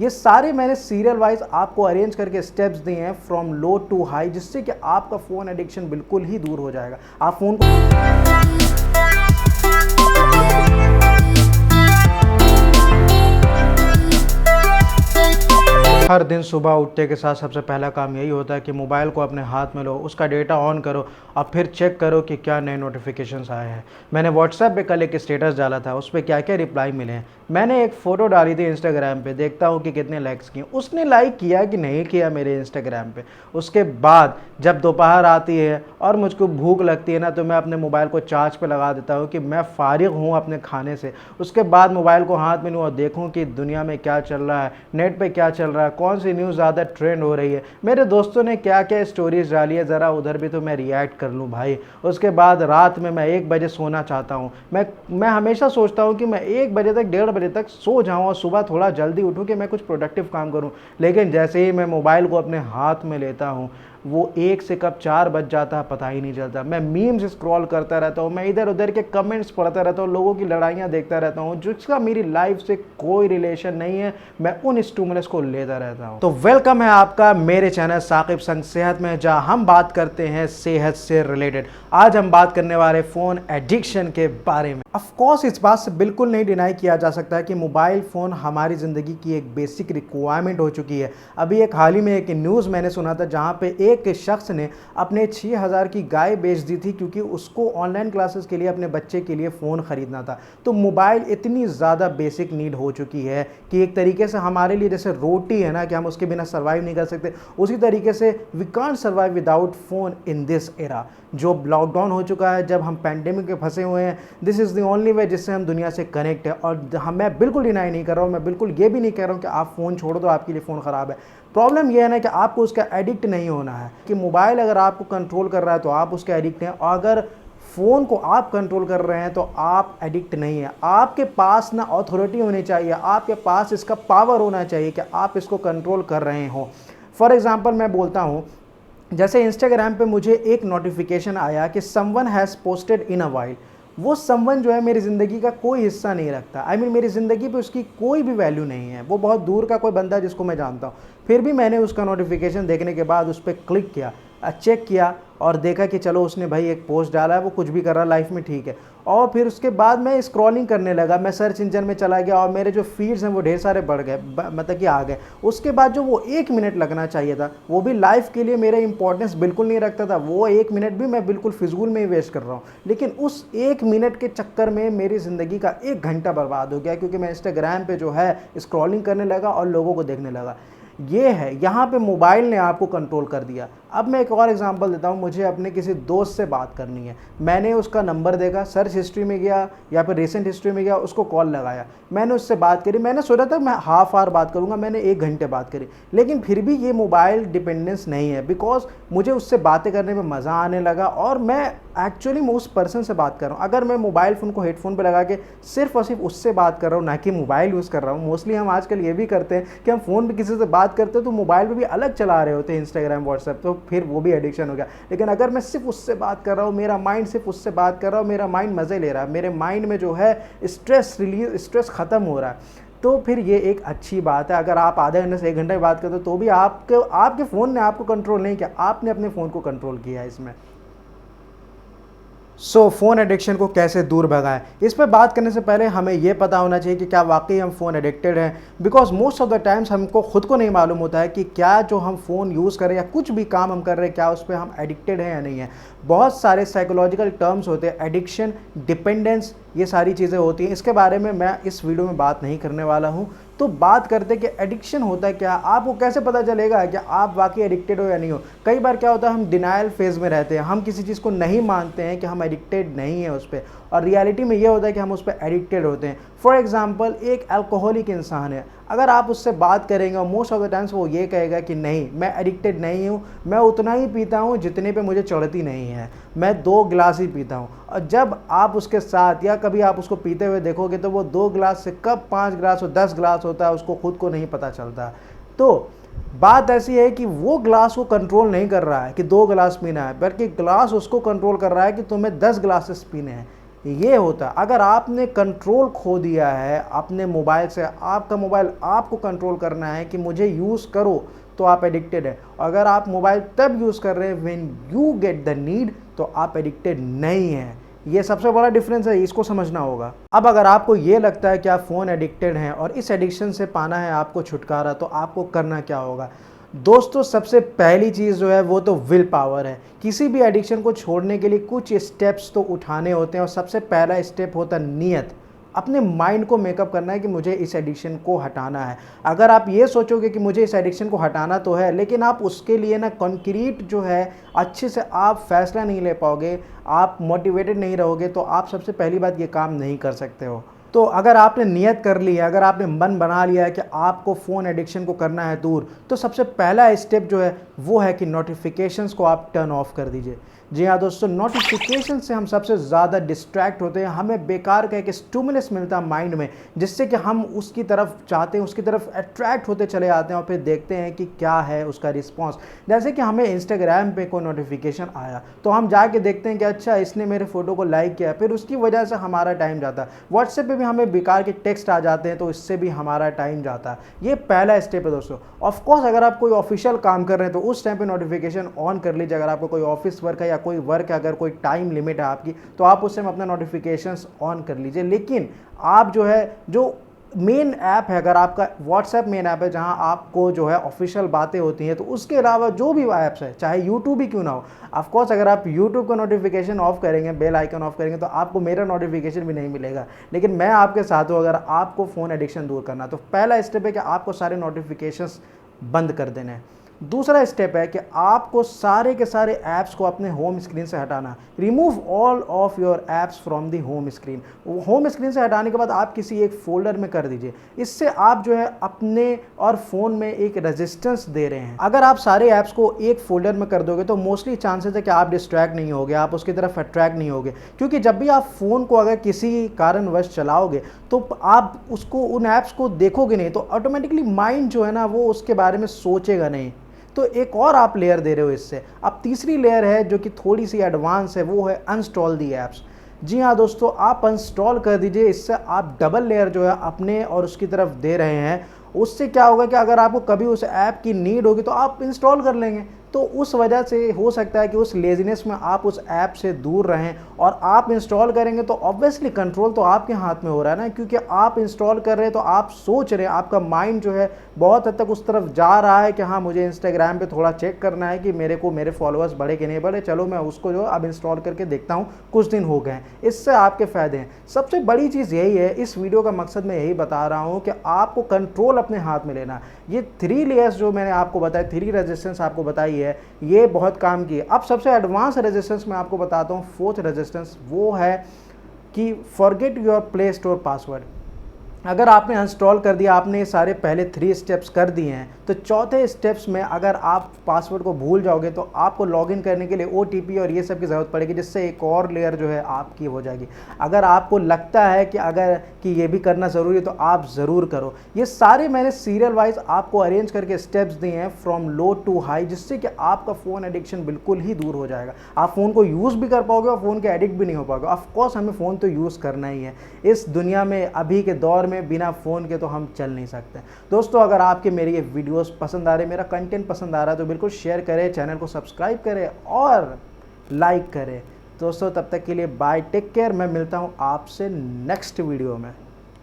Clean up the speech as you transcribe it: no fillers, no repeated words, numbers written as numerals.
ये सारे मैंने सीरियल वाइज आपको अरेंज करके स्टेप्स दिए हैं फ्रॉम लो टू हाई, जिससे कि आपका फ़ोन एडिक्शन बिल्कुल ही दूर हो जाएगा। आप फ़ोन को हर दिन सुबह उठते के साथ सबसे पहला काम यही होता है कि मोबाइल को अपने हाथ में लो, उसका डेटा ऑन करो और फिर चेक करो कि क्या नए नोटिफिकेशंस आए हैं। मैंने व्हाट्सएप पे कल एक स्टेटस डाला था, उस पर क्या क्या रिप्लाई मिले हैं। मैंने एक फ़ोटो डाली थी इंस्टाग्राम पे, देखता हूँ कि कितने लाइक्स किए। उसने लाइक किया कि नहीं किया मेरे इंस्टाग्राम पे। उसके बाद जब दोपहर आती है और मुझको भूख लगती है ना, तो मैं अपने मोबाइल को चार्ज पे लगा देता हूँ कि मैं फारिग हूँ अपने खाने से। उसके बाद मोबाइल को हाथ में लूँ और देखूँ कि दुनिया में क्या चल रहा है, नेट पे क्या चल रहा है, कौन सी न्यूज़ ज़्यादा ट्रेंड हो रही है, मेरे दोस्तों ने क्या क्या स्टोरीज डाली है, ज़रा उधर भी तो मैं रिएक्ट कर लूँ भाई। उसके बाद रात में मैं 1 बजे सोना चाहता हूँ। मैं हमेशा सोचता हूँ कि मैं 1 बजे तक 1:30 बजे तक सो जाऊँ और सुबह थोड़ा जल्दी उठूँ कि मैं कुछ प्रोडक्टिव काम करूँ। लेकिन जैसे ही मैं मोबाइल को अपने हाथ में लेता हूँ, वो 1 से कब 4 बज जाता है पता ही नहीं चलता। मैं मीम्स स्क्रॉल करता रहता हूँ, मैं इधर उधर के कमेंट्स पढ़ता रहता हूँ, लोगों की लड़ाइयाँ देखता रहता हूँ जिसका मेरी लाइफ से कोई रिलेशन नहीं है। मैं उन स्टिमुलस को लेता रहता हूँ। तो वेलकम है आपका मेरे चैनल साकिब संग सेहत में, जहाँ हम बात करते हैं सेहत से रिलेटेड। आज हम बात करने वाले फ़ोन एडिक्शन के बारे में। ऑफ कोर्स इस बात से बिल्कुल नहीं डिनाई किया जा सकता है कि मोबाइल फ़ोन हमारी ज़िंदगी की एक बेसिक रिक्वायरमेंट हो चुकी है। अभी एक हाल ही में एक न्यूज़ मैंने सुना था, जहाँ पे एक शख्स ने अपने 6000 की गाय बेच दी थी क्योंकि उसको ऑनलाइन क्लासेस के लिए अपने बच्चे के लिए फ़ोन ख़रीदना था। तो मोबाइल इतनी ज़्यादा बेसिक नीड हो चुकी है कि एक तरीके से हमारे लिए जैसे रोटी है ना, कि हम उसके बिना सर्वाइव नहीं कर सकते, उसी तरीके से we can't survive without phone in this era. जो लॉकडाउन हो चुका है, जब हम पैंडेमिक में फंसे हुए हैं, this is the only way जिससे हम दुनिया से कनेक्ट है। और मैं बिल्कुल डिनाई नहीं कर रहा हूँ, मैं बिल्कुल ये भी नहीं कह रहा हूँ कि आप फ़ोन छोड़ दो, आपके लिए फ़ोन ख़राब है। प्रॉब्लम यह है ना कि आपको उसका एडिक्ट नहीं होना है। कि मोबाइल अगर आपको कंट्रोल कर रहा है तो आप उसके एडिक्ट हैं, और अगर फ़ोन को आप कंट्रोल कर रहे हैं तो आप एडिक्ट नहीं है। आपके पास ना अथॉरिटी होनी चाहिए, आपके पास इसका पावर होना चाहिए कि आप इसको कंट्रोल कर रहे हो। फॉर एग्ज़ाम्पल मैं बोलता हूँ, जैसे इंस्टाग्राम पे मुझे एक नोटिफिकेशन आया कि someone has posted in a while. वो समवन जो है मेरी ज़िंदगी का कोई हिस्सा नहीं रखता। आई मीन मेरी ज़िंदगी पे उसकी कोई भी वैल्यू नहीं है। वो बहुत दूर का कोई बंदा जिसको मैं जानता हूँ। फिर भी मैंने उसका नोटिफिकेशन देखने के बाद उस पर क्लिक किया, चेक किया और देखा कि चलो उसने भाई एक पोस्ट डाला है, वो कुछ भी कर रहा है लाइफ में, ठीक है। और फिर उसके बाद मैं स्क्रॉलिंग करने लगा, मैं सर्च इंजन में चला गया और मेरे जो फीड्स हैं वो ढेर सारे बढ़ गए, मतलब कि आ गए। उसके बाद जो वो 1 मिनट लगना चाहिए था, वो भी लाइफ के लिए मेरा इंपॉर्टेंस बिल्कुल नहीं रखता था, वो 1 मिनट भी मैं बिल्कुल फिजूल में ही वेस्ट कर रहा हूँ। लेकिन उस 1 मिनट के चक्कर में मेरी ज़िंदगी का 1 घंटा बर्बाद हो गया, क्योंकि मैं इंस्टाग्राम पे जो है स्क्रॉलिंग करने लगा और लोगों को देखने लगा। ये है, यहाँ पे मोबाइल ने आपको कंट्रोल कर दिया। अब मैं एक और एग्जांपल देता हूँ। मुझे अपने किसी दोस्त से बात करनी है, मैंने उसका नंबर देखा, सर्च हिस्ट्री में गया या फिर रिसेंट हिस्ट्री में गया, उसको कॉल लगाया, मैंने उससे बात करी। मैंने सोचा था मैं हाफ आवर बात करूँगा, मैंने 1 घंटे बात करी। लेकिन फिर भी ये मोबाइल डिपेंडेंस नहीं है, बिकॉज मुझे उससे बातें करने में मज़ा आने लगा और मैं एक्चुअली मैं उस पर्सन से बात कर रहा हूँ। अगर मैं मोबाइल फ़ोन को हेडफोन पे लगा के सिर्फ और सिर्फ उससे बात कर रहा हूँ, ना कि मोबाइल यूज़ कर रहा हूँ। मोस्टली हम आजकल ये भी करते हैं कि हम फ़ोन पे किसी से बात करते हैं तो मोबाइल पे भी अलग चला रहे होते हैं, इंस्टाग्राम व्हाट्सएप, तो फिर वो भी एडिक्शन हो गया। लेकिन अगर मैं सिर्फ उससे बात कर रहा हूँ, मेरा माइंड सिर्फ उससे बात कर रहा हूँ, मेरा माइंड मज़े ले रहा है, मेरे माइंड में जो है स्ट्रेस रिलीज, स्ट्रेस ख़त्म हो रहा है, तो फिर ये एक अच्छी बात है। अगर आप आधे घंटे से 1 घंटे की बात करते हो तो भी आपके फ़ोन ने आपको कंट्रोल नहीं किया, आपने अपने फ़ोन को कंट्रोल किया है इसमें। फ़ोन एडिक्शन को कैसे दूर भगाएं, इस पर बात करने से पहले हमें यह पता होना चाहिए कि क्या वाकई हम फ़ोन एडिक्टेड हैं। Because most of the times हमको खुद को नहीं मालूम होता है कि क्या जो हम फ़ोन यूज़ कर रहे हैं या कुछ भी काम हम कर रहे हैं, क्या उस पर हम एडिक्टेड हैं या नहीं है। बहुत सारे साइकोलॉजिकल टर्म्स होते हैं, एडिक्शन, डिपेंडेंस, ये सारी चीज़ें होती हैं। इसके बारे में मैं इस वीडियो में बात नहीं करने वाला हूँ। तो बात करते हैं कि एडिक्शन होता है क्या, आपको कैसे पता चलेगा कि आप वाकई एडिक्टेड हो या नहीं हो। कई बार क्या होता है, हम डिनायल फेज़ में रहते हैं, हम किसी चीज़ को नहीं मानते हैं कि हम एडिक्टेड नहीं है उस पर, और रियलिटी में ये होता है कि हम उस पर एडिक्टेड होते हैं। फॉर एग्जांपल, एक अल्कोहलिक इंसान है, अगर आप उससे बात करेंगे और मोस्ट ऑफ द टाइम्स वो ये कहेगा कि नहीं, मैं एडिक्टेड नहीं हूँ, मैं उतना ही पीता हूँ जितने पे मुझे चढ़ती नहीं है, मैं 2 गिलास ही पीता हूँ। और जब आप उसके साथ या कभी आप उसको पीते हुए देखोगे तो वो 2 गिलास से कब 5 गिलास और 10 गिलास होता है, उसको खुद को नहीं पता चलता। तो बात ऐसी है कि वो ग्लास को कंट्रोल नहीं कर रहा है कि 2 गिलास पीना है, बल्कि ग्लास उसको कंट्रोल कर रहा है कि तुम्हें 10 ग्लासेस पीने हैं। ये होता है। अगर आपने कंट्रोल खो दिया है अपने मोबाइल से, आपका मोबाइल आपको कंट्रोल करना है कि मुझे यूज़ करो, तो आप एडिक्टेड है। अगर आप मोबाइल तब यूज़ कर रहे हैं when you get the need, तो आप एडिक्टेड नहीं हैं। ये सबसे बड़ा डिफरेंस है, इसको समझना होगा। अब अगर आपको ये लगता है कि आप फ़ोन एडिक्टेड हैं और इस एडिक्शन से पाना है आपको छुटकारा, तो आपको करना क्या होगा? दोस्तों, सबसे पहली चीज़ जो है वो तो विल पावर है। किसी भी एडिक्शन को छोड़ने के लिए कुछ स्टेप्स तो उठाने होते हैं और सबसे पहला स्टेप होता है नियत। अपने माइंड को मेकअप करना है कि मुझे इस एडिक्शन को हटाना है। अगर आप ये सोचोगे कि मुझे इस एडिक्शन को हटाना तो है, लेकिन आप उसके लिए ना कॉन्क्रीट जो है अच्छे से आप फैसला नहीं ले पाओगे, आप मोटिवेटेड नहीं रहोगे, तो आप सबसे पहली बात ये काम नहीं कर सकते हो। तो अगर आपने नियत कर ली है, अगर आपने मन बना लिया है कि आपको फ़ोन एडिक्शन को करना है दूर, तो सबसे पहला स्टेप जो है वो है कि नोटिफिकेशंस को आप टर्न ऑफ कर दीजिए। जी हाँ दोस्तों, नोटिफिकेशन से हम सबसे ज़्यादा डिस्ट्रैक्ट होते हैं। हमें बेकार का एक स्टिमुलस मिलता है माइंड में, जिससे कि हम उसकी तरफ चाहते हैं, उसकी तरफ अट्रैक्ट होते चले आते हैं और फिर देखते हैं कि क्या है उसका रिस्पॉन्स। जैसे कि हमें इंस्टाग्राम पे कोई नोटिफिकेशन आया तो हम जाके देखते हैं कि अच्छा इसने मेरे फ़ोटो को लाइक किया, फिर उसकी वजह से हमारा टाइम जाता है। व्हाट्सएप पे भी हमें बेकार के टेक्स्ट आ जाते हैं, तो इससे भी हमारा टाइम जाता है। ये पहला स्टेप है दोस्तों। ऑफकोर्स अगर आप कोई ऑफिशियल काम कर रहे हैं तो उस टाइम पे नोटिफिकेशन ऑन कर लीजिए। अगर आपको कोई ऑफिस वर्क है या कोई वर्क है, अगर कोई टाइम लिमिट है आपकी, तो आप उस टाइम अपना नोटिफिकेशंस ऑन कर लीजिए। लेकिन आप जो है, जो मेन ऐप है, अगर आपका व्हाट्सएप मेन ऐप है जहां आपको जो है ऑफिशियल बातें होती हैं, तो उसके अलावा जो भी ऐप्स है, चाहे यूट्यूब ही क्यों ना हो, ऑफकोर्स अगर आप यूट्यूब का नोटिफिकेशन ऑफ करेंगे, बेल आइकन ऑफ करेंगे, तो आपको मेरा नोटिफिकेशन भी नहीं मिलेगा। लेकिन मैं आपके साथ हूँ अगर आपको फ़ोन एडिक्शन दूर करना। तो पहला स्टेप है कि आपको सारे नोटिफिकेशंस बंद कर देने हैं। दूसरा स्टेप है कि आपको सारे के सारे ऐप्स को अपने होम स्क्रीन से हटाना। Remove all of your apps from the home screen. Home screen से हटाने के बाद आप किसी एक फोल्डर में कर दीजिए। इससे आप जो है अपने और फ़ोन में एक रेजिस्टेंस दे रहे हैं। अगर आप सारे ऐप्स को एक फोल्डर में कर दोगे तो मोस्टली चांसेस है कि आप डिस्ट्रैक्ट नहीं होगे, आप उसकी तरफ अट्रैक्ट नहीं होगे। क्योंकि जब भी आप फ़ोन को अगर किसी कारणवश चलाओगे तो आप उसको, उन ऐप्स को देखोगे नहीं, तो ऑटोमेटिकली माइंड जो है ना वो उसके बारे में सोचेगा नहीं। तो एक और आप लेयर दे रहे हो इससे। अब तीसरी लेयर है जो कि थोड़ी सी एडवांस है, वो है अनइंस्टॉल दी ऐप्स। जी हाँ दोस्तों, आप अनइंस्टॉल कर दीजिए। इससे आप डबल लेयर जो है अपने और उसकी तरफ दे रहे हैं। उससे क्या होगा कि अगर आपको कभी उस ऐप की नीड होगी तो आप इंस्टॉल कर लेंगे। तो उस वजह से हो सकता है कि उस लेजीनेस में आप उस ऐप से दूर रहें, और आप इंस्टॉल करेंगे तो ऑब्वियसली कंट्रोल तो आपके हाथ में हो रहा है ना, क्योंकि आप इंस्टॉल कर रहे हैं तो आप सोच रहे हैं, आपका माइंड जो है बहुत हद तक उस तरफ जा रहा है कि हाँ मुझे इंस्टाग्राम पे थोड़ा चेक करना है कि मेरे को मेरे फॉलोअर्स बढ़े कि नहीं बढ़े, चलो मैं उसको जो अब इंस्टॉल करके देखता हूँ, कुछ दिन हो गए हैं। इससे आपके फ़ायदे हैं। सबसे बड़ी चीज़ यही है, इस वीडियो का मकसद मैं यही बता रहा हूँ कि आपको कंट्रोल अपने हाथ में लेना। ये 3 लेयर्स जो मैंने आपको बताया, 3 रेजिस्टेंस आपको बताई है, ये बहुत काम की है। अब सबसे एडवांस रेजिस्टेंस मैं आपको बताता हूँ, 4th रेजिस्टेंस, वो है कि forget your play store password. अगर आपने इंस्टॉल कर दिया, आपने ये सारे पहले 3 स्टेप्स कर दिए हैं, तो चौथे स्टेप्स में अगर आप पासवर्ड को भूल जाओगे तो आपको लॉगिन करने के लिए OTP और ये सब की ज़रूरत पड़ेगी, जिससे एक और लेयर जो है आपकी हो जाएगी। अगर आपको लगता है कि ये भी करना ज़रूरी है तो आप ज़रूर करो। ये सारे मैंने सीरियल वाइज आपको अरेंज करके स्टेप्स दिए हैं फ्रॉम लो टू हाई, जिससे कि आपका फ़ोन एडिक्शन बिल्कुल ही दूर हो जाएगा। आप फ़ोन को यूज़ भी कर पाओगे और फ़ोन के एडिक्ट भी नहीं हो पाओगे। ऑफकोर्स हमें फ़ोन तो यूज़ करना ही है। इस दुनिया में, अभी के दौर में बिना फ़ोन के तो हम चल नहीं सकते। दोस्तों, अगर आपके मेरी ये वीडियोस पसंद आ रहे, मेरा कंटेंट पसंद आ रहा है, तो बिल्कुल शेयर करें, चैनल को सब्सक्राइब करें और लाइक करें। दोस्तों, तब तक के लिए बाय, टेक केयर। मैं मिलता हूँ आपसे नेक्स्ट वीडियो में।